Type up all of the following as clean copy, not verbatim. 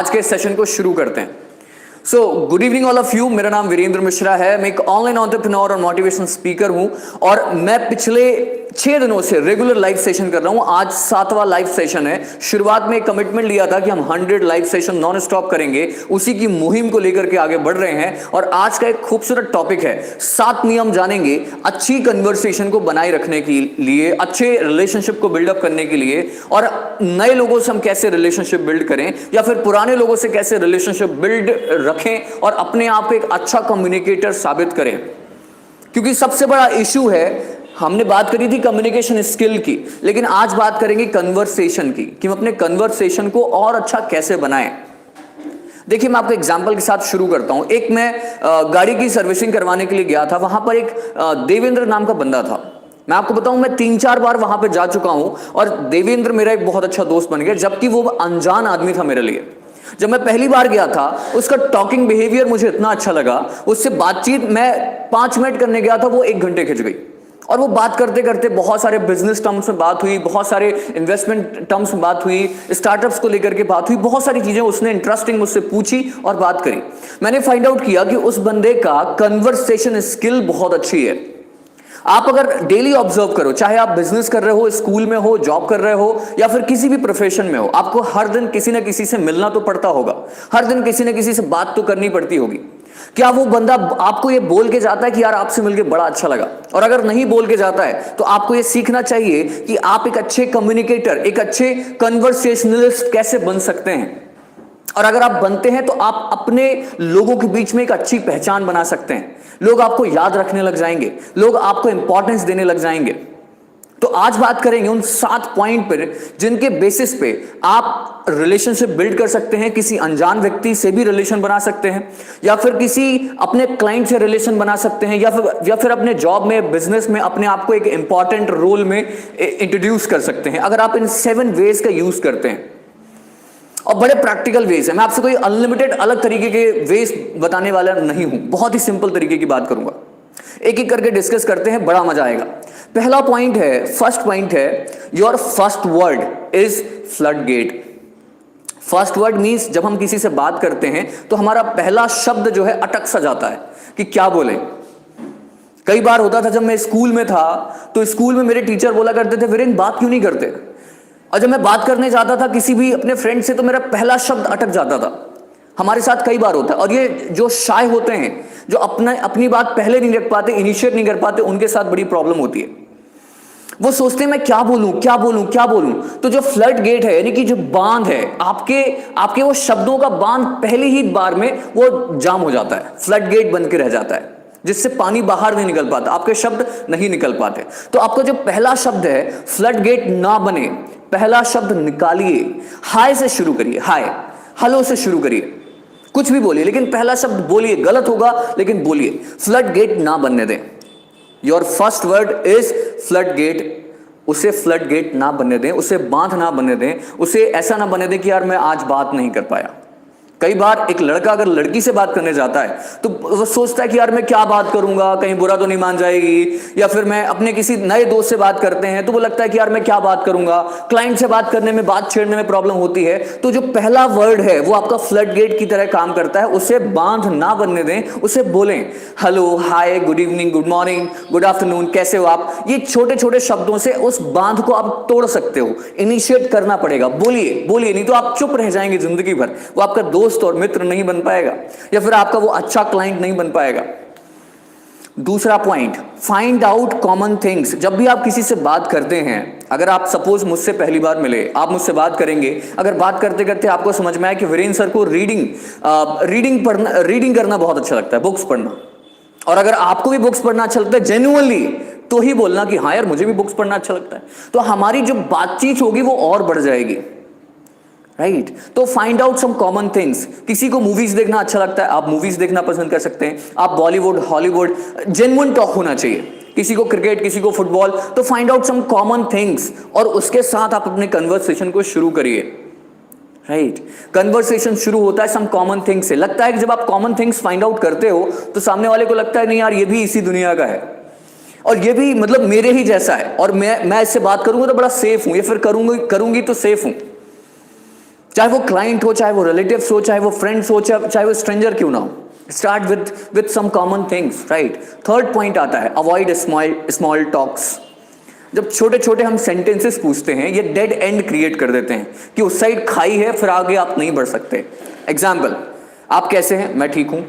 आज के सेशन को शुरू करते हैं। So good evening all of you. मेरा नाम वीरेंद्र मिश्रा है। मैं एक ऑनलाइन एंटरप्रेन्योर और मोटिवेशन स्पीकर हूं और मैं पिछले 6 दिनों से रेगुलर लाइव सेशन कर रहा हूं। आज 7वां लाइव सेशन है। शुरुआत में एक कमिटमेंट लिया था कि हम 100 लाइव सेशन नॉन स्टॉप करेंगे, उसी की मुहिम को लेकर के आगे बढ़ रहे हैं। और आज का एक खूबसूरत टॉपिक है, 7 नियम जानेंगे अच्छी कन्वर्सेशन को बनाए रखने के लिए, अच्छे रिलेशनशिप को बिल्डअप करने के लिए, और नए लोगों से हम कैसे रिलेशनशिप बिल्ड करें या फिर पुराने लोगों से कैसे रिलेशनशिप बिल्ड रखें और अपने आप को एक अच्छा कम्युनिकेटर साबित करें। क्योंकि सबसे बड़ा इशू है, हमने बात करी थी कम्युनिकेशन स्किल की, लेकिन आज बात करेंगे कन्वर्सेशन की, कि हम अपने कन्वर्सेशन को और अच्छा कैसे बनाएं। देखिए, मैं आपको एग्जांपल के साथ शुरू करता हूं। एक मैं गाड़ी की सर्विसिंग करवाने के लिए गया था। वहां पर एक देवेंद्र नाम का बंदा था। मैं आपको बताऊं, मैं 3-4 बार वहां पे जा चुका हूं और देवेंद्र मेरा एक बहुत अच्छा दोस्त बन गया, जबकि वो अनजान आदमी था मेरे लिए। जब मैं पहली बार गया था, उसका टॉकिंग बिहेवियर मुझे इतना अच्छा लगा, उससे बातचीत मैं 5 मिनट करने गया था, वो 1 घंटे खिंच गई। और वो बात करते करते बहुत सारे बिजनेस टर्म्स में बात हुई, बहुत सारे इन्वेस्टमेंट टर्म्स में बात हुई, स्टार्टअप्स को लेकर के बात हुई, बहुत सारी चीजें उसने इंटरेस्टिंग मुझसे पूछी और बात करी। मैंने फाइंड आउट किया कि उस बंदे का कन्वर्सेशन स्किल बहुत अच्छी है। आप अगर डेली ऑब्जर्व करो, चाहे आप बिजनेस कर रहे हो, स्कूल में हो, जॉब कर रहे हो, या फिर किसी भी प्रोफेशन में हो, आपको हर दिन किसी ना किसी से मिलना तो पड़ता होगा, हर दिन किसी ना किसी से बात तो करनी पड़ती होगी। क्या वो बंदा आपको ये बोल के जाता है कि यार आपसे मिलके बड़ा अच्छा लगा? और अगर नहीं बोल के जाता है तो आपको ये सीखना चाहिए कि आप एक अच्छे कम्युनिकेटर, एक अच्छे कन्वर्सेशनलिस्ट कैसे बन सकते हैं। और अगर आप बनते हैं तो आप अपने लोगों के बीच में एक अच्छी पहचान बना सकते हैं। लोग आपको याद रखने लग जाएंगे, लोग आपको इंपॉर्टेंस देने लग जाएंगे। तो आज बात करेंगे उन 7 पॉइंट पर, जिनके बेसिस पे आप रिलेशनशिप बिल्ड कर सकते हैं। किसी अनजान व्यक्ति से भी रिलेशन बना सकते हैं, या फिर किसी अपने क्लाइंट से रिलेशन बना सकते हैं, या फिर अपने जॉब में, बिजनेस में अपने आप को एक इंपॉर्टेंट रोल में इंट्रोड्यूस कर सकते हैं, अगर आप इन 7 वेज का यूज करते हैं। और बड़े प्रैक्टिकल वेज है। मैं आपसे कोई अनलिमिटेड अलग तरीके के वेज बताने वाला नहीं हूं, बहुत ही सिंपल तरीके की बात करूंगा। एक एक करके डिस्कस करते हैं, बड़ा मजा आएगा। पहला पॉइंट है, फर्स्ट पॉइंट है, your first word is flood gate. First word means जब हम किसी से बात करते हैं तो हमारा पहला शब्द जो है अटक सा जाता है कि क्या बोले। कई बार होता था, जब मैं स्कूल में था तो स्कूल में मेरे टीचर बोला करते थे, वीरेंद्र बात क्यों नहीं करते? और जब मैं बात करने जाता था किसी भी अपने फ्रेंड से, तो मेरा पहला शब्द अटक जाता था। हमारे साथ कई बार होता है। और ये जो शाय होते हैं, जो अपनी बात पहले नहीं रख पाते, इनिशिएट नहीं कर पाते, उनके साथ बड़ी प्रॉब्लम होती है। वो सोचते हैं मैं क्या बोलूं, क्या बोलूं, क्या बोलूं। तो जो फ्लड गेट है, यानी कि जो बांध है, आपके वो शब्दों का बांध पहली ही बार में वो जाम हो जाता है, फ्लड गेट बन के रह जाता है, जिससे पानी बाहर नहीं निकल पाता, आपके शब्द नहीं निकल पाते। तो आपका जो पहला शब्द है, फ्लड गेट ना बने, पहला शब्द निकालिए। हाय से शुरू करिए, हाय, हेलो से शुरू करिए, कुछ भी बोलिए, लेकिन पहला शब्द बोलिए। गलत होगा लेकिन बोलिए। फ्लड गेट ना बनने दें। Your first word is flood gate. उसे फ्लड गेट ना बनने दें, उसे बांध ना बनने दें, उसे ऐसा ना बनने दें कि यार मैं आज बात नहीं कर पाया। कई बार एक लड़का अगर लड़की से बात करने जाता है तो वो सोचता है कि यार मैं क्या बात करूंगा, कहीं बुरा तो नहीं मान जाएगी। या फिर मैं अपने किसी नए दोस्त से बात करते हैं तो वो लगता है कि यार मैं क्या बात करूंगा। क्लाइंट से बात करने में, बात छेड़ने में प्रॉब्लम होती है। तो जो पहला वर्ड है वो आपका फ्लड गेट की तरह काम करता है। उसे बांध ना बनने दें, उसे बोलें, hello, hi, good evening, good morning, good afternoon, कैसे हो आप। ये छोटे छोटे शब्दों से उस बांध को आप तोड़ सकते हो। इनिशिएट करना पड़ेगा, बोलिए बोलिए, नहीं तो आप चुप रह जाएंगे जिंदगी भर। वो आपका दोस्त और मित्र नहीं बन पाएगा, या फिर आपका वो अच्छा क्लाइंट नहीं बन पाएगा। दूसरा point, find out common things. जब भी आप किसी से बात करते हैं, अगर आप सपोज मुझसे पहली बार मिले, आप मुझसे बात करेंगे, अगर बात करते करते आपको समझ में आया कि वीरेंद्र सर को रीडिंग करना बहुत अच्छा लगता है, बुक्स पढ़ना, और अगर आपको भी बुक्स पढ़ना अच्छा लगता है जेन्युइनली, तो ही बोलना कि हाँ यार मुझे भी बुक्स पढ़ना अच्छा लगता है। तो हमारी जो बातचीत होगी वो और बढ़ जाएगी, राइट। तो find out some common things. किसी को मूवीज देखना अच्छा लगता है, आप मूवीज देखना पसंद कर सकते हैं। आप बॉलीवुड, हॉलीवुड, जेन्युइन टॉक होना चाहिए। किसी को क्रिकेट, किसी को फुटबॉल। तो find out some common things और उसके साथ आप अपने कन्वर्सेशन को शुरू करिए, राइट। कन्वर्सेशन शुरू होता है सम कॉमन थिंग्स से। लगता है कि जब आप कॉमन थिंग्स फाइंड आउट करते हो तो सामने वाले को लगता है नहीं यार ये भी इसी दुनिया का है, और ये भी मतलब मेरे ही जैसा है, और मैं इससे बात करूंगा तो बड़ा सेफ हूं, या फिर करूंगी तो सेफ हूं। चाहे वो क्लाइंट हो, चाहे वो रिलेटिव्स हो, चाहे वो फ्रेंड्स हो, चाहे वो स्ट्रेंजर क्यों ना हो। Start with some common things, right. Third point आता है अवॉइड स्मॉल टॉक्स। जब छोटे छोटे हम सेंटेंसेस पूछते हैं, ये डेड एंड क्रिएट कर देते हैं कि उस साइड खाई है, फिर आगे आप नहीं बढ़ सकते। एग्जाम्पल, आप कैसे हैं? मैं ठीक हूं।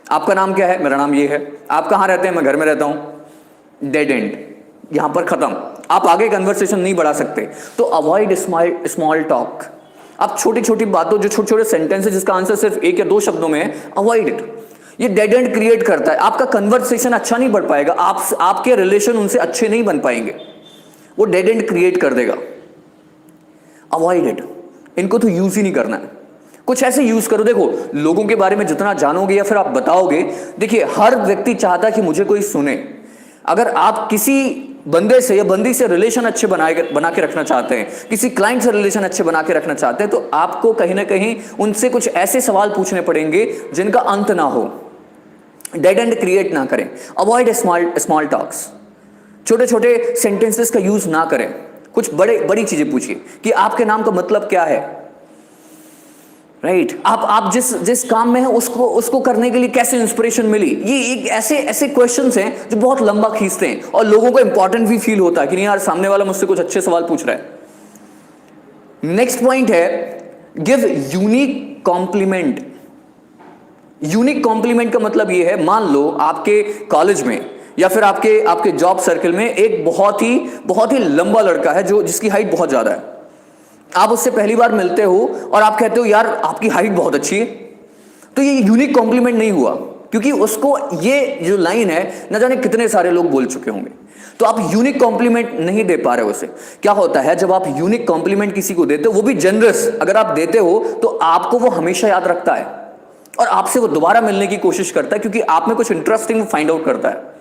आपका नाम क्या है? मेरा नाम ये है। आप कहां रहते हैं? मैं घर में रहता हूं। डेड एंड, यहां पर खत्म। आप आगे कन्वर्सेशन नहीं बढ़ा सकते। तो अवॉइड स्मॉल टॉक। आप छोटी छोटी बातों, जो छोटे छोटे सेंटेंस है जिसका आंसर सिर्फ एक या दो शब्दों में है, अवॉइड इट। ये डेड एंड क्रिएट करता है, आपका कन्वर्सेशन अच्छा नहीं बढ़ पाएगा, आपके रिलेशन उनसे अच्छे नहीं बन पाएंगे, वो डेड एंड क्रिएट कर देगा। अवॉइड इट, इनको तो यूज ही नहीं करना है। कुछ ऐसे यूज करो। देखो, लोगों के बारे में जितना जानोगे या फिर आप बताओगे, देखिए हर व्यक्ति चाहता है कि मुझे कोई सुने। अगर आप किसी बंदे से या बंदी से रिलेशन अच्छे बना के रखना चाहते हैं, किसी क्लाइंट से रिलेशन अच्छे बना के रखना चाहते हैं, तो आपको कहीं ना कहीं उनसे कुछ ऐसे सवाल पूछने पड़ेंगे जिनका अंत ना हो, डेड एंड क्रिएट ना करें। Avoid small talks. छोटे छोटे सेंटेंसेस का यूज ना करें, कुछ बड़ी चीजें पूछिए कि आपके नाम का मतलब क्या है, राइट। आप जिस काम में हैं उसको करने के लिए कैसे इंस्पिरेशन मिली। ये एक ऐसे क्वेश्चंस हैं जो बहुत लंबा खींचते हैं और लोगों को इंपॉर्टेंट भी फील होता है कि नहीं यार, सामने वाला मुझसे कुछ अच्छे सवाल पूछ रहा है। नेक्स्ट पॉइंट है give unique compliment. Unique compliment का मतलब ये है, मान लो आपके कॉलेज में या फिर आपके जॉब सर्कल में एक बहुत ही लंबा लड़का है जिसकी हाइट बहुत ज्यादा है। आप उससे पहली बार मिलते हो और आप कहते हो यार आपकी हाइट बहुत अच्छी है, तो ये यूनिक कॉम्प्लीमेंट नहीं हुआ, क्योंकि उसको ये जो लाइन है न जाने कितने सारे लोग बोल चुके होंगे। तो आप यूनिक कॉम्प्लीमेंट नहीं दे पा रहे हो उसे। क्या होता है जब आप यूनिक कॉम्प्लीमेंट किसी को देते हो, वो भी जनरस अगर आप देते हो, तो आपको वो हमेशा याद रखता है और आपसे वो दोबारा मिलने की कोशिश करता है, क्योंकि आप में कुछ इंटरेस्टिंग फाइंड आउट करता है।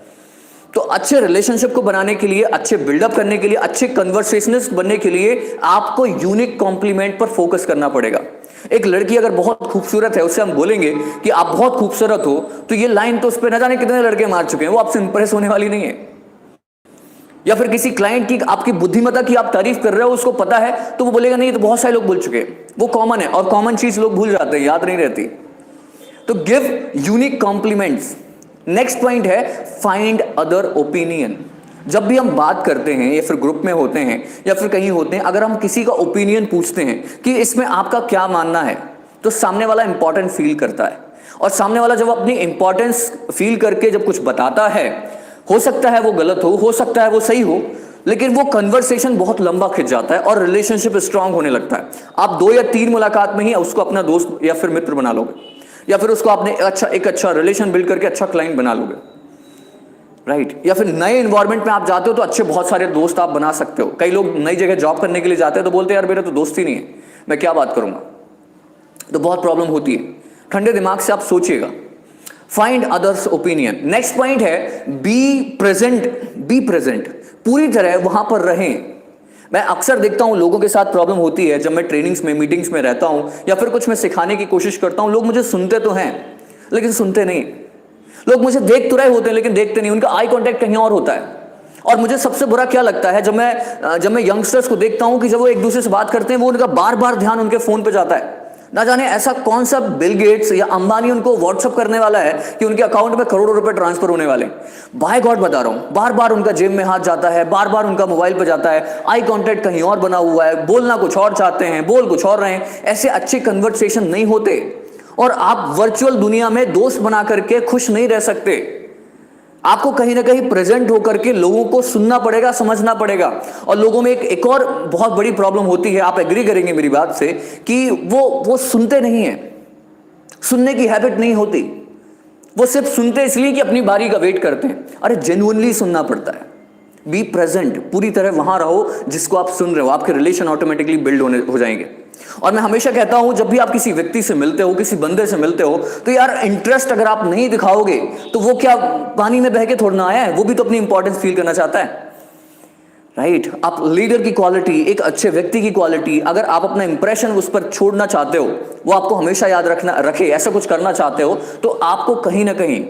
तो अच्छे रिलेशनशिप को बनाने के लिए, अच्छे बिल्डअप करने के लिए, अच्छे कन्वर्सेशनिस्ट बनने के लिए आपको यूनिक कॉम्प्लीमेंट पर फोकस करना पड़ेगा। एक लड़की अगर बहुत खूबसूरत है, उससे हम बोलेंगे कि आप बहुत खूबसूरत हो, तो ये लाइन तो उस पर न जाने कितने लड़के मार चुके हैं, वो आपसे इंप्रेस होने वाली नहीं है। या फिर किसी क्लाइंट की, आपकी बुद्धिमत्ता की आप तारीफ कर रहे हो, उसको पता है, तो वो बोलेगा नहीं, तो बहुत सारे लोग बोल चुके हैं। वो कॉमन है, और कॉमन चीज लोग भूल जाते हैं, याद नहीं रहती। तो give unique compliments. Next point है फाइंड अदर ओपिनियन। जब भी हम बात करते हैं या फिर ग्रुप में होते हैं या फिर कहीं होते हैं, अगर हम किसी का ओपिनियन पूछते हैं कि इसमें आपका क्या मानना है, तो सामने वाला इंपॉर्टेंट फील करता है। और सामने वाला जब अपनी इंपॉर्टेंस फील करके जब कुछ बताता है, हो सकता है वो गलत हो सकता है वो सही हो, लेकिन वो कन्वर्सेशन बहुत लंबा खिंच जाता है और रिलेशनशिप स्ट्रांग होने लगता है। आप 2 या 3 मुलाकात में ही उसको अपना दोस्त या फिर मित्र बना लोगे, या फिर उसको आपने एक अच्छा रिलेशन बिल्ड करके अच्छा क्लाइंट बना लोगे, राइट। या फिर नए एनवायरनमेंट में आप जाते हो तो अच्छे बहुत सारे दोस्त आप बना सकते हो। कई लोग नई जगह जॉब करने के लिए जाते हैं तो बोलते हैं यार मेरा तो दोस्त ही नहीं है, मैं क्या बात करूंगा। तो बहुत प्रॉब्लम होती है। ठंडे दिमाग से आप सोचिएगा। Find others opinion. Next point है बी प्रेजेंट। पूरी तरह वहां पर रहें। मैं अक्सर देखता हूं लोगों के साथ प्रॉब्लम होती है, जब मैं ट्रेनिंग्स में, मीटिंग्स में रहता हूं या फिर कुछ मैं सिखाने की कोशिश करता हूं, लोग मुझे सुनते तो हैं लेकिन सुनते नहीं। लोग मुझे देख तो रहे होते हैं लेकिन देखते नहीं, उनका आई कांटेक्ट कहीं और होता है। और मुझे सबसे बुरा क्या लगता है, जब मैं यंगस्टर्स को देखता हूं कि जब वो एक दूसरे से बात करते हैं, वो उनका बार बार ध्यान उनके फोन पे जाता है। ना जाने ऐसा कौन सा बिल गेट्स या अंबानी उनको व्हाट्सअप करने वाला है कि उनके अकाउंट में करोड़ों रुपए ट्रांसफर होने वाले। बाय गॉड बता रहा हूं, बार बार उनका जेब में हाथ जाता है, बार बार उनका मोबाइल पे जाता है, आई कांटेक्ट कहीं और बना हुआ है, बोलना कुछ और चाहते हैं, बोल कुछ और रहे हैं। ऐसे अच्छे कन्वर्सेशन नहीं होते और आप वर्चुअल दुनिया में दोस्त बना करके खुश नहीं रह सकते। आपको कहीं ना कहीं प्रेजेंट होकर के लोगों को सुनना पड़ेगा, समझना पड़ेगा। और लोगों में एक और बहुत बड़ी प्रॉब्लम होती है, आप एग्री करेंगे मेरी बात से, कि वो सुनते नहीं है, सुनने की हैबिट नहीं होती। वो सिर्फ सुनते इसलिए कि अपनी बारी का वेट करते हैं। अरे जेन्युइनली सुनना पड़ता है। बी प्रेजेंट, पूरी तरह वहां रहो जिसको आप सुन रहे हो, आपके रिलेशन ऑटोमेटिकली बिल्ड हो जाएंगे। और मैं हमेशा कहता हूं, जब भी आप किसी व्यक्ति से मिलते हो, किसी बंदे से मिलते हो, तो यार इंटरेस्ट अगर आप नहीं दिखाओगे तो वो क्या पानी में बह के थोड़ा ना आया है, वो भी तो अपनी इंपॉर्टेंस फील करना चाहता है, राइट। आप लीडर की क्वालिटी, एक अच्छे व्यक्ति की क्वालिटी, अगर आप अपना इंप्रेशन उस पर छोड़ना चाहते हो, वो आपको हमेशा याद रखे, ऐसा कुछ करना चाहते हो, तो आपको कहीं ना कहीं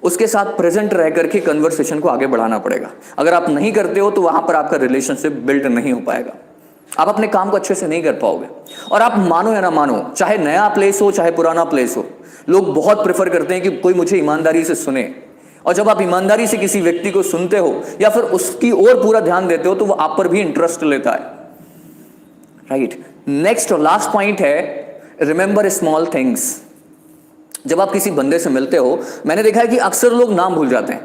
उसके साथ प्रेजेंट रह करके कन्वर्सेशन को आगे बढ़ाना पड़ेगा। अगर आप नहीं करते हो तो वहां पर आपका रिलेशनशिप बिल्ड नहीं हो पाएगा। आप अपने काम को अच्छे से नहीं कर पाओगे। और आप मानो या ना मानो, चाहे नया प्लेस हो चाहे पुराना प्लेस हो, लोग बहुत प्रेफर करते हैं कि कोई मुझे ईमानदारी से सुने। और जब आप ईमानदारी से किसी व्यक्ति को सुनते हो या फिर उसकी ओर पूरा ध्यान देते हो तो वो आप पर भी इंटरेस्ट लेता है, राइट। नेक्स्ट और लास्ट पॉइंट है रिमेंबर स्मॉल थिंग्स। जब आप किसी बंदे से मिलते हो, मैंने देखा है कि अक्सर लोग नाम भूल जाते हैं।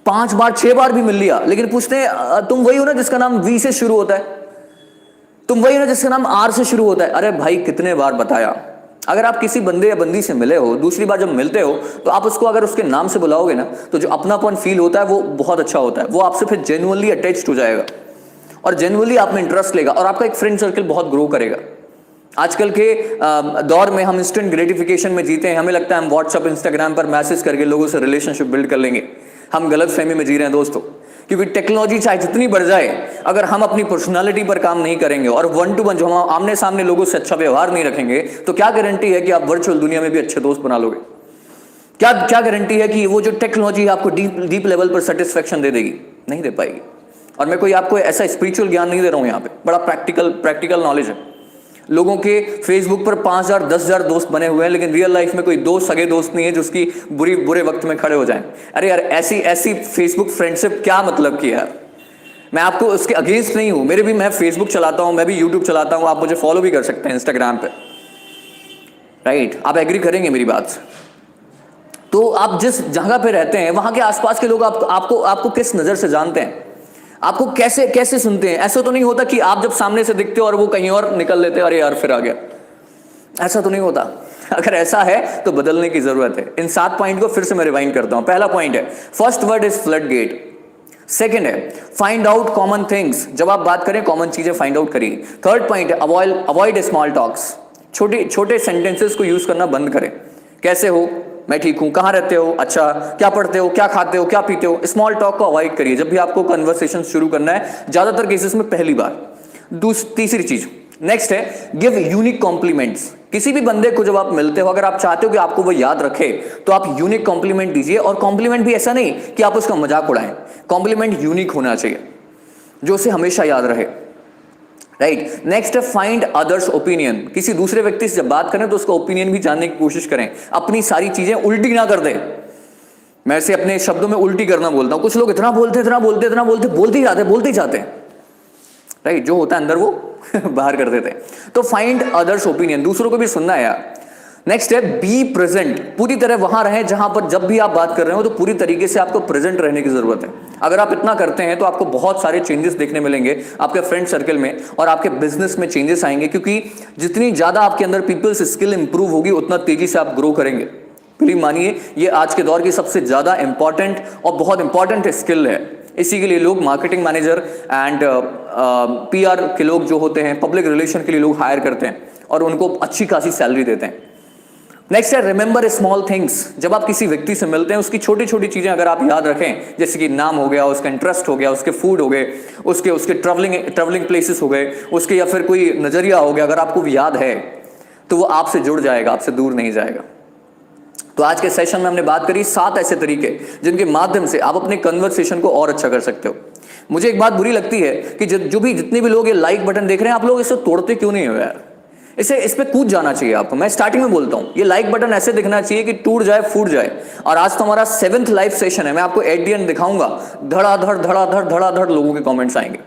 5 बार 6 बार भी मिल लिया, लेकिन पूछते हैं तुम वही हो ना जिसका नाम वी से शुरू होता है, तुम वही हो ना जिसका नाम आर से शुरू होता है। अरे भाई कितने बार बताया। अगर आप किसी बंदे या बंदी से मिले हो, दूसरी बार जब मिलते हो तो आप उसको अगर उसके नाम से बुलाओगे ना, तो जो अपनापन फील होता है वो बहुत अच्छा होता है। वो आपसे फिर जेन्युइनली अटैच्ड हो जाएगा और जेन्युइनली आप में इंटरेस्ट लेगा और आपका एक फ्रेंड सर्कल बहुत ग्रो करेगा। आजकल के दौर में हम इंस्टेंट ग्रेटिफिकेशन में जीते हैं। हमें लगता है हम व्हाट्सएप इंस्टाग्राम पर मैसेज करके लोगों से रिलेशनशिप बिल्ड कर लेंगे। हम गलत फहमी में जी रहे हैं दोस्तों, क्योंकि टेक्नोलॉजी चाहे जितनी बढ़ जाए, अगर हम अपनी पर्सनालिटी पर काम नहीं करेंगे और 1 to 1 जो हम आमने सामने लोगों से अच्छा व्यवहार नहीं रखेंगे, तो क्या गारंटी है कि आप वर्चुअल दुनिया में भी अच्छे दोस्त बना लोगे? क्या गारंटी है कि वो जो टेक्नोलॉजी आपको डीप लेवल पर सेटिस्फेक्शन दे देगी? नहीं दे पाएगी। और मैं कोई आपको ऐसा स्पिरिचुअल ज्ञान नहीं दे रहा हूं यहाँ पे, बड़ा प्रैक्टिकल नॉलेज है। लोगों के फेसबुक पर 5000 10,000 दोस्त बने हुए हैं, लेकिन रियल लाइफ में कोई दो सगे दोस्त नहीं है जो उसकी बुरे वक्त में खड़े हो जाएं। अरे यार, ऐसी फेसबुक फ्रेंडशिप क्या मतलब की यार। मैं आपको उसके अगेंस्ट नहीं हूं। मैं फेसबुक चलाता हूं, मैं भी यूट्यूब चलाता हूं, आप मुझे फॉलो भी कर सकते हैं इंस्टाग्राम पे, राइट। आप एग्री करेंगे मेरी बात से। तो आप जिस जगह पे रहते हैं वहां के आसपास के लोग आपको किस नजर से जानते हैं, आपको कैसे सुनते हैं? ऐसा तो नहीं होता कि आप जब सामने से दिखते हो और वो कहीं और निकल लेते, अरे यार फिर आ गया। ऐसा तो नहीं होता। अगर ऐसा है तो बदलने की जरूरत है। इन 7 पॉइंट को फिर से मैं रिवाइंड करता हूं। पहला पॉइंट है first word is flood gate. Second है फाइंड आउट कॉमन थिंग्स। जब आप बात करें कॉमन चीजें फाइंड आउट करिए। थर्ड पॉइंट है अवॉइड स्मॉल टॉक्स। छोटे सेंटेंसेस को यूज करना बंद करें। कैसे हो, मैं ठीक हूं, कहां रहते हो, अच्छा, क्या पढ़ते हो, क्या खाते हो, क्या पीते हो। स्मॉल टॉक को अवॉइड करिए जब भी आपको कन्वर्सेशन शुरू करना है, ज्यादातर केसेस में पहली बार। तीसरी चीज नेक्स्ट है गिव यूनिक कॉम्प्लीमेंट्स। किसी भी बंदे को जब आप मिलते हो, अगर आप चाहते हो कि आपको वो याद रखे, तो आप यूनिक कॉम्प्लीमेंट दीजिए। और कॉम्प्लीमेंट भी ऐसा नहीं कि आप उसका मजाक उड़ाएं, कॉम्प्लीमेंट यूनिक होना चाहिए जो उसे हमेशा याद रहे, राइट। नेक्स्ट है फाइंड अदर्स ओपिनियन। किसी दूसरे व्यक्ति से जब बात करें तो उसका ओपिनियन भी जानने की कोशिश करें। अपनी सारी चीजें उल्टी ना कर दें। मैं इसे अपने शब्दों में उल्टी करना बोलता हूं। कुछ लोग इतना बोलते ही जाते हैं, राइट। जो होता है अंदर वो बाहर कर देते हैं। तो फाइंड अदर्स ओपिनियन, दूसरों को भी सुनना है यार। नेक्स्ट है बी प्रेजेंट। पूरी तरह वहां रहें जहां पर जब भी आप बात कर रहे हो तो पूरी तरीके से आपको प्रेजेंट रहने की जरूरत है। अगर आप इतना करते हैं तो आपको बहुत सारे चेंजेस देखने मिलेंगे आपके फ्रेंड सर्कल में और आपके बिजनेस में चेंजेस आएंगे, क्योंकि जितनी ज्यादा आपके अंदर पीपल्स स्किल इंप्रूव होगी उतना तेजी से आप ग्रो करेंगे। प्लीज मानिए, ये आज के दौर की सबसे ज्यादा इंपॉर्टेंट और बहुत इंपॉर्टेंट स्किल है। इसी के लिए लोग मार्केटिंग मैनेजर एंड PR के लोग जो होते हैं, पब्लिक रिलेशन के लिए लोग हायर करते हैं और उनको अच्छी खासी सैलरी देते हैं। नेक्स्ट है रिमेंबर स्मॉल थिंग्स। जब आप किसी व्यक्ति से मिलते हैं उसकी छोटी छोटी चीजें अगर आप याद रखें, जैसे कि नाम हो गया, उसका इंटरेस्ट हो गया, उसके फूड हो गए, उसके ट्रैवलिंग प्लेसेस हो गए, उसके या फिर कोई नजरिया हो गया, अगर आपको याद है तो वो आपसे जुड़ जाएगा, आपसे दूर नहीं जाएगा। तो आज के सेशन में हमने बात करी 7 ऐसे तरीके जिनके माध्यम से आप अपने कन्वर्सेशन को और अच्छा कर सकते हो। मुझे एक बात बुरी लगती है कि जितने भी लोग ये लाइक बटन देख रहे हैं, आप लोग इसे तोड़ते क्यों नहीं हो यार? इस पे कूद जाना चाहिए आपको। मैं स्टार्टिंग में बोलता हूं, ये लाइक बटन ऐसे दिखना चाहिए कि टूट जाए, फूट जाए। और आज तो हमारा 7th लाइव सेशन है। मैं आपको एट द एंड दिखाऊंगा, धड़ाधड़ लोगों के कमेंट्स आएंगे।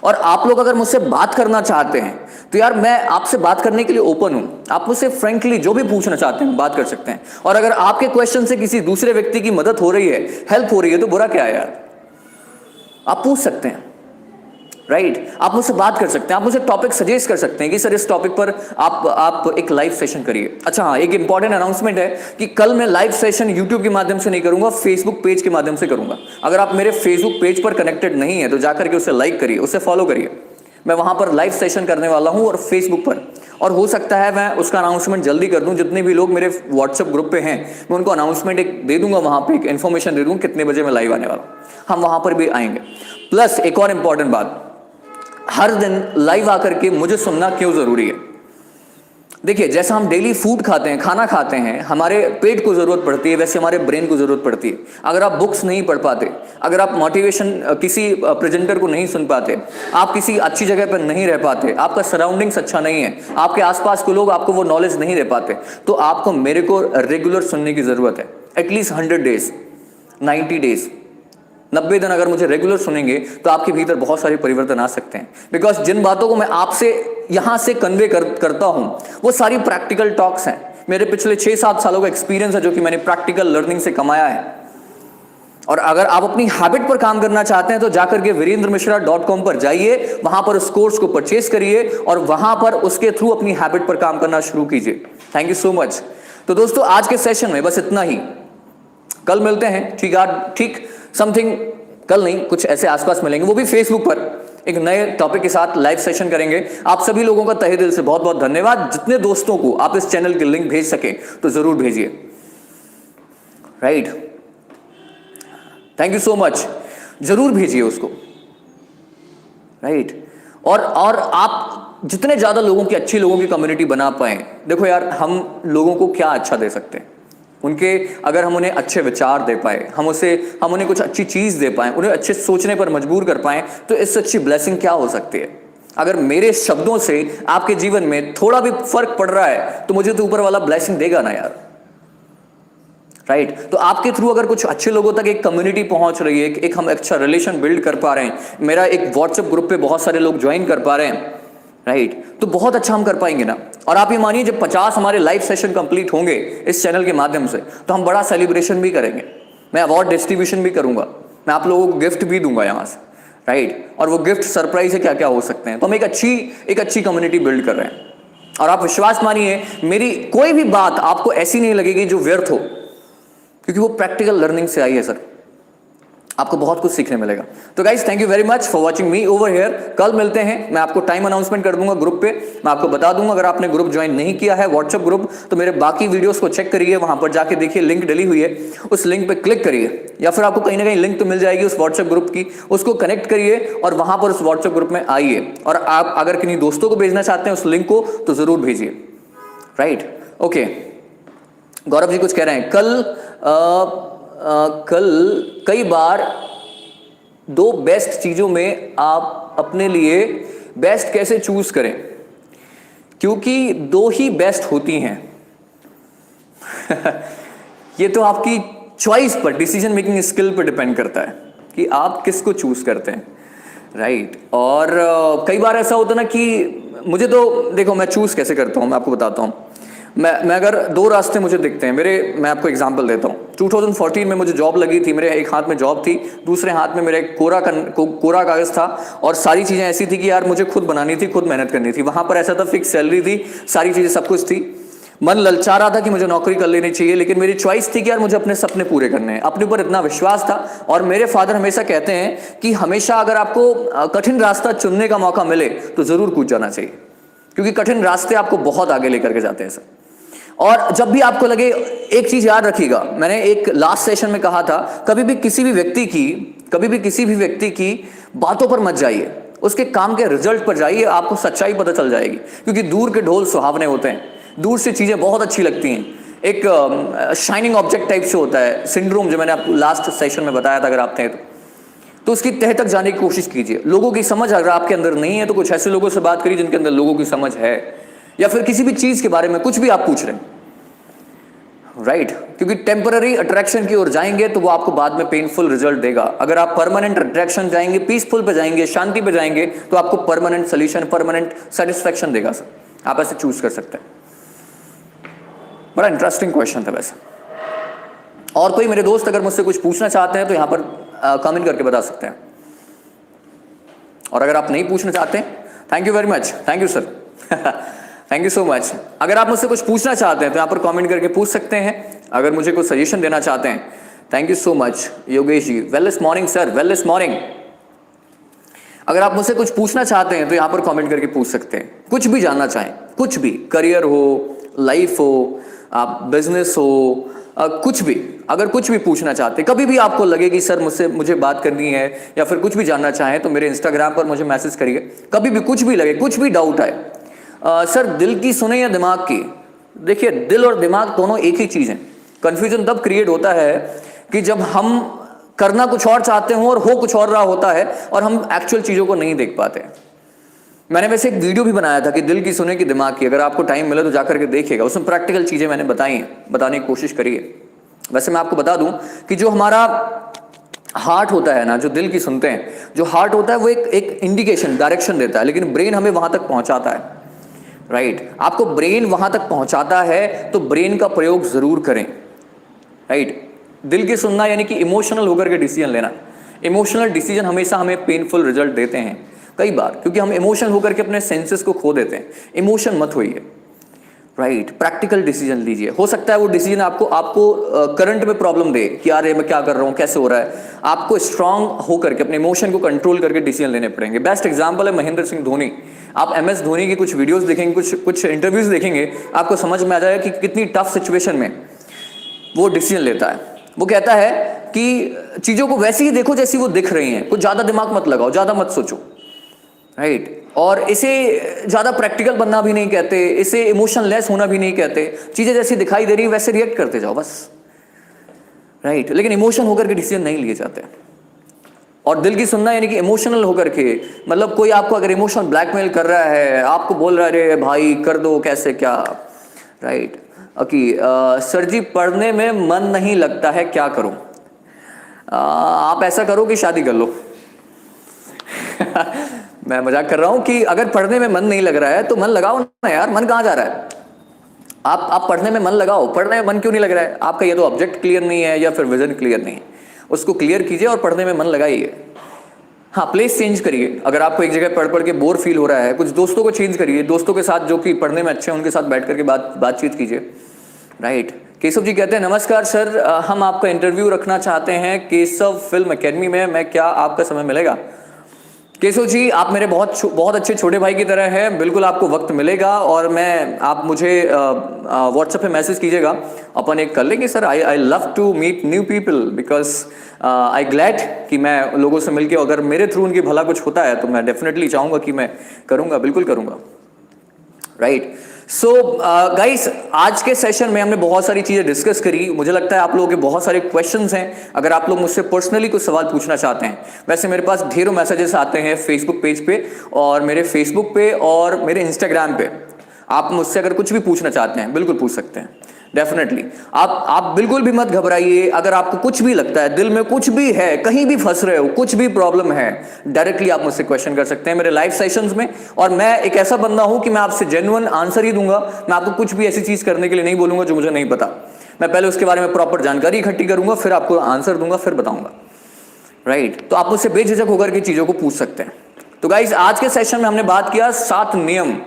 और आप लोग अगर मुझसे बात करना चाहते हैं तो यार मैं आपसे बात करने के लिए ओपन हूं। आप मुझसे फ्रेंकली जो भी पूछना चाहते हैं बात कर सकते हैं। और अगर आपके क्वेश्चन से किसी दूसरे व्यक्ति की मदद हो रही है, हेल्प हो रही है, तो बुरा क्या है यार? आप पूछ सकते हैं, राइट। आप मुझसे बात कर सकते हैं, आप मुझे टॉपिक सजेस्ट कर सकते हैं कि सर इस टॉपिक पर आप एक लाइव सेशन करिए। अच्छा हाँ, एक इंपॉर्टेंट अनाउंसमेंट है कि कल मैं लाइव सेशन यूट्यूब के माध्यम से नहीं करूंगा, फेसबुक पेज के माध्यम से करूंगा। अगर आप मेरे फेसबुक पेज पर कनेक्टेड नहीं है तो जाकर के उसे लाइक करिए, उसे फॉलो करिए। मैं वहां पर लाइव सेशन करने वाला हूं और फेसबुक पर, और हो सकता है मैं उसका अनाउंसमेंट जल्दी कर दूं। जितने भी लोग मेरे व्हाट्सएप ग्रुप पे हैं मैं उनको अनाउंसमेंट एक दे दूंगा, वहां पे एक इन्फॉर्मेशन दे दूंगा कितने बजे मैं लाइव आने वाला हूं। हम वहां पर भी आएंगे। प्लस एक और इंपॉर्टेंट बात, हर दिन लाइव आकर के मुझे सुनना क्यों जरूरी है? देखिए, जैसा हम डेली फूड खाते हैं, खाना खाते हैं, हमारे पेट को जरूरत पड़ती है, वैसे हमारे ब्रेन को जरूरत पड़ती है। अगर आप बुक्स नहीं पढ़ पाते, अगर आप मोटिवेशन किसी प्रेजेंटर को नहीं सुन पाते, आप किसी अच्छी जगह पर नहीं रह पाते, आपका सराउंडिंग्स अच्छा नहीं है, आपके आसपास के लोग आपको वो नॉलेज नहीं दे पाते, तो आपको मेरे को रेगुलर सुनने की जरूरत है। एटलीस्ट 100 डेज, 90 डेज, 90 दिन अगर मुझे रेगुलर सुनेंगे तो आपके भीतर बहुत सारे परिवर्तन आ सकते हैं। बिकॉज जिन बातों को मैं आपसे यहां से कन्वे करता हूं वो सारी प्रैक्टिकल टॉक्स हैं। मेरे पिछले 6-7 सालों का एक्सपीरियंस है जो कि मैंने प्रैक्टिकल लर्निंग से कमाया है। और अगर आप अपनी हैबिट पर काम करना चाहते हैं तो जाकर के virendramishra.com पर जाइए, वहां पर उस कोर्स को परचेज करिए और वहां पर उसके थ्रू अपनी हैबिट पर काम करना शुरू कीजिए। Thank you so much. तो दोस्तों, आज के सेशन में बस इतना ही। कल मिलते हैं, ठीक समथिंग, कल नहीं, कुछ ऐसे आसपास मिलेंगे, वो भी फेसबुक पर एक नए टॉपिक के साथ लाइव सेशन करेंगे। आप सभी लोगों का तहे दिल से बहुत बहुत धन्यवाद। जितने दोस्तों को आप इस चैनल की लिंक भेज सके तो जरूर भेजिए। Right, thank you so much, जरूर भेजिए उसको। राइट, और आप जितने ज्यादा लोगों की, अच्छी लोगों की कम्युनिटी बना पाए। देखो यार, हम लोगों को क्या अच्छा दे सकते हैं? उनके, अगर हम उन्हें अच्छे विचार दे पाए, हम उन्हें कुछ अच्छी चीज दे पाए, उन्हें अच्छे सोचने पर मजबूर कर पाए, तो इससे अच्छी ब्लेसिंग क्या हो सकती है? अगर मेरे शब्दों से आपके जीवन में थोड़ा भी फर्क पड़ रहा है तो मुझे तो ऊपर वाला ब्लेसिंग देगा ना यार। राइट, तो आपके थ्रू अगर कुछ अच्छे लोगों तक एक कम्युनिटी पहुंच रही है, एक हम अच्छा रिलेशन बिल्ड कर पा रहे हैं, मेरा एक व्हाट्सएप ग्रुप पे बहुत सारे लोग ज्वाइन कर पा रहे हैं, राइट, तो बहुत अच्छा हम कर पाएंगे ना। और आप ये मानिए, जब 50 हमारे लाइव सेशन कंप्लीट होंगे इस चैनल के माध्यम से, तो हम बड़ा सेलिब्रेशन भी करेंगे। मैं अवार्ड डिस्ट्रीब्यूशन भी करूंगा, मैं आप लोगों को गिफ्ट भी दूंगा यहाँ से, राइट, और वो गिफ्ट सरप्राइज है, क्या क्या हो सकते हैं। तो हम एक अच्छी कम्युनिटी बिल्ड कर रहे हैं। और आप विश्वास मानिए, मेरी कोई भी बात आपको ऐसी नहीं लगेगी जो व्यर्थ हो, क्योंकि वो प्रैक्टिकल लर्निंग से आई है सर। आपको बहुत कुछ सीखने मिलेगा। तो guys, thank you very much for watching me over here. कल मिलते हैं, मैं आपको टाइम अनाउंसमेंट कर दूंगा ग्रुप पे, मैं आपको बता दूंगा। अगर आपने ग्रुप ज्वाइन नहीं किया है, व्हाट्सएप ग्रुप, तो मेरे बाकी वीडियोस को चेक करिए, वहां पर जाके देखिए लिंक डली हुई है, उस लिंक पे क्लिक करिए, या फिर आपको कहीं ना कहीं लिंक तो मिल जाएगी उस व्हाट्सएप ग्रुप की, उसको कनेक्ट करिए और वहां पर उस व्हाट्सएप ग्रुप में आइए। और आप अगर किन्हीं दोस्तों को भेजना चाहते हैं उस लिंक को, तो जरूर भेजिए। Right, okay. गौरव जी कुछ कह रहे हैं, कल कई बार 2 बेस्ट चीजों में आप अपने लिए बेस्ट कैसे चूज करें, क्योंकि 2 ही बेस्ट होती हैं। ये तो आपकी चॉइस पर, डिसीजन मेकिंग स्किल पर डिपेंड करता है कि आप किसको चूज करते हैं। राइट, और कई बार ऐसा होता है ना कि मुझे तो, देखो मैं चूज कैसे करता हूं, मैं आपको बताता हूं। मैं अगर 2 रास्ते मुझे दिखते हैं मैं आपको एग्जांपल देता हूं। 2014 में मुझे जॉब लगी थी, मेरे एक हाथ में जॉब थी, दूसरे हाथ में मेरे कोरा कागज था, और सारी चीजें ऐसी थी कि यार मुझे खुद बनानी थी, खुद मेहनत करनी थी। वहां पर ऐसा था, फिक्स सैलरी थी, सारी चीजें सब कुछ थी। मन ललचा रहा था कि मुझे नौकरी कर लेनी चाहिए, लेकिन मेरी चॉइस थी कि यार मुझे अपने सपने पूरे करने हैं। अपने ऊपर इतना विश्वास था, और मेरे फादर हमेशा कहते हैं कि हमेशा अगर आपको कठिन रास्ता चुनने का मौका मिले तो जरूर कूद जाना चाहिए, क्योंकि कठिन रास्ते आपको बहुत आगे लेकर के जाते हैं सर। और जब भी आपको लगे, एक चीज याद रखिएगा, मैंने एक लास्ट सेशन में कहा था, कभी भी किसी भी व्यक्ति की बातों पर मत जाइए, उसके काम के रिजल्ट पर जाइए, आपको सच्चाई पता चल जाएगी। क्योंकि दूर के ढोल सुहावने होते हैं, दूर से चीजें बहुत अच्छी लगती हैं, एक शाइनिंग ऑब्जेक्ट टाइप से होता है सिंड्रोम, जो मैंने आपको लास्ट सेशन में बताया था। अगर आप थे तो उसकी तह तक जाने की कोशिश कीजिए। लोगों की समझ अगर आपके अंदर नहीं है, तो कुछ ऐसे लोगों से बात करिए जिनके अंदर लोगों की समझ है, या फिर किसी भी चीज के बारे में कुछ भी आप पूछ रहे हैं। राइट, क्योंकि टेम्पररी अट्रैक्शन की ओर जाएंगे तो वो आपको बाद में पेनफुल रिजल्ट देगा। अगर आप परमानेंट अट्रैक्शन जाएंगे, पीसफुल पे जाएंगे, शांति पे जाएंगे, तो आपको परमानेंट सोल्यूशन, परमानेंट सेटिस्फैक्शन देगा सर। आप ऐसे चूज कर सकते हैं। बड़ा इंटरेस्टिंग क्वेश्चन था वैसे। और कोई मेरे दोस्त अगर मुझसे कुछ पूछना चाहते हैं तो यहां पर कमेंट करके बता सकते हैं। और अगर आप नहीं पूछना चाहते, thank you very much, thank you sir, thank you so much. अगर आप मुझसे कुछ पूछना चाहते हैं तो यहां पर कमेंट करके पूछ सकते हैं। अगर मुझे कुछ सजेशन देना चाहते हैं, thank you so much Yogesh ji, wellness morning sir, wellness morning. अगर आप मुझसे कुछ पूछना चाहते हैं तो यहां पर कमेंट करके पूछ सकते हैं, कुछ भी जानना चाहें, कुछ भी, करियर हो, लाइफ हो, आप बिजनेस हो, कुछ भी, अगर कुछ भी पूछना चाहते हैं, कभी भी आपको लगे कि सर मुझे बात करनी है, या फिर कुछ भी जानना चाहें, तो मेरे इंस्टाग्राम पर मुझे मैसेज करिए। कभी भी कुछ भी लगे, कुछ भी डाउट आए, सर दिल की सुने या दिमाग की? देखिए, दिल और दिमाग दोनों एक ही चीज है। कंफ्यूजन तब क्रिएट होता है कि जब हम करना कुछ और चाहते हो और हो कुछ और रहा होता है और हम एक्चुअल चीजों को नहीं देख पाते। मैंने वैसे एक वीडियो भी बनाया था कि दिल की सुने की दिमाग की, अगर आपको टाइम मिले तो जाकर के देखिएगा। उसमें प्रैक्टिकल चीजें मैंने बताई हैं, बताने की कोशिश करिए। वैसे मैं आपको बता दूं कि जो हमारा हार्ट होता है ना, जो दिल की सुनते हैं, जो हार्ट होता है वो एक इंडिकेशन, डायरेक्शन देता है, लेकिन ब्रेन हमें वहां तक पहुंचाता है। राइट, आपको ब्रेन वहां तक पहुंचाता है तो ब्रेन का प्रयोग जरूर करें। राइट, दिल की सुनना यानी कि इमोशनल होकर के डिसीजन लेना। इमोशनल डिसीजन हमेशा हमें पेनफुल रिजल्ट देते हैं कई बार, क्योंकि हम इमोशनल होकर के अपने सेंसेस को खो देते हैं। इमोशन मत होइए। राइट, प्रैक्टिकल डिसीजन लीजिए। हो सकता है वो डिसीजन आपको करंट में प्रॉब्लम दे कि यार ये मैं क्या कर रहा हूँ, कैसे हो रहा है। आपको स्ट्रांग होकर के अपने इमोशन को कंट्रोल करके डिसीजन लेने पड़ेंगे। बेस्ट एग्जांपल है महेंद्र सिंह धोनी। आप MS धोनी की कुछ वीडियोस देखेंगे, कुछ इंटरव्यूज देखेंगे, आपको समझ में आ जाएगा कि कितनी टफ सिचुएशन में वो डिसीजन लेता है। वो कहता है कि चीजों को वैसे ही देखो जैसी वो दिख रही हैं, कुछ ज्यादा दिमाग मत लगाओ, ज्यादा मत सोचो। राइट, और इसे ज्यादा प्रैक्टिकल बनना भी नहीं कहते, इसे इमोशनलेस होना भी नहीं कहते। चीजें जैसी दिखाई दे रही है वैसे रिएक्ट करते जाओ बस। राइट, लेकिन इमोशन होकर के डिसीजन नहीं लिए जाते। और दिल की सुनना यानी कि इमोशनल होकर के, मतलब कोई आपको अगर इमोशनल ब्लैकमेल कर रहा है, आपको बोल रहा है अरे भाई कर दो, कैसे क्या। राइट, सर जी पढ़ने में मन नहीं लगता है, क्या करूं? आप ऐसा करो कि शादी कर लो। मैं मजाक कर रहा हूं कि अगर पढ़ने में मन नहीं लग रहा है तो मन लगाओ ना यार। मन कहां जा रहा है? आप पढ़ने में मन लगाओ। पढ़ने में मन क्यों नहीं लग रहा है? आपका या तो ऑब्जेक्ट क्लियर नहीं है या फिर विजन क्लियर नहीं है। उसको क्लियर कीजिए और पढ़ने में मन लगाइए। हाँ, प्लेस चेंज करिए। अगर आपको एक जगह पढ़ के बोर फील हो रहा है, कुछ दोस्तों को चेंज करिए। दोस्तों के साथ जो कि पढ़ने में अच्छे हैं उनके साथ बैठ करके बातचीत कीजिए। राइट, केशव जी कहते हैं नमस्कार सर, हम आपका इंटरव्यू रखना चाहते हैं केशव फिल्म एकेडमी में, मैं क्या आपका समय मिलेगा? केशव जी, आप मेरे बहुत अच्छे छोटे भाई की तरह हैं, बिल्कुल आपको वक्त मिलेगा। और आप मुझे व्हाट्सएप पे मैसेज कीजिएगा, अपन एक कर लेंगे sir. I love to meet new people because I glad कि मैं लोगों से मिलके, अगर मेरे थ्रू उनकी भला कुछ होता है तो मैं डेफिनेटली चाहूंगा कि मैं करूंगा, बिल्कुल करूंगा। राइट, सो गाइस, आज के सेशन में हमने बहुत सारी चीजें डिस्कस करी। मुझे लगता है आप लोगों के बहुत सारे क्वेश्चंस हैं। अगर आप लोग मुझसे पर्सनली कुछ सवाल पूछना चाहते हैं, वैसे मेरे पास ढेरों मैसेजेस आते हैं फेसबुक पेज पे और मेरे फेसबुक पे और मेरे इंस्टाग्राम पे। आप मुझसे अगर कुछ भी पूछना चाहते हैं बिल्कुल पूछ सकते हैं, डेफिनेटली। आप बिल्कुल भी मत घबराइए। अगर आपको कुछ भी लगता है, दिल में कुछ भी है, कहीं भी फंस रहे हो, कुछ भी प्रॉब्लम है, डायरेक्टली आप मुझसे क्वेश्चन कर सकते हैं मेरे लाइव सेशंस में। और मैं एक ऐसा बंदा हूं कि मैं आपसे जेन्युइन आंसर ही दूंगा। मैं आपको कुछ भी ऐसी चीज करने के लिए नहीं बोलूंगा जो मुझे नहीं पता। मैं पहले उसके बारे में प्रॉपर जानकारी इकट्ठी करूंगा, फिर आपको आंसर दूंगा, फिर बताऊंगा। राइट, तो आप मुझसे बेझिझक होकर के चीजों को पूछ सकते हैं। तो गाइस, आज के सेशन में हमने बात किया 7 नियम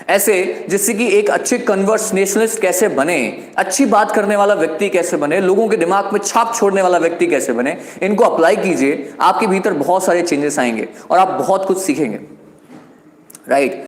ऐसे जिससे कि एक अच्छे कन्वर्सेशनलिस्ट कैसे बने, अच्छी बात करने वाला व्यक्ति कैसे बने, लोगों के दिमाग में छाप छोड़ने वाला व्यक्ति कैसे बने। इनको अप्लाई कीजिए, आपके भीतर बहुत सारे चेंजेस आएंगे और आप बहुत कुछ सीखेंगे। राइट।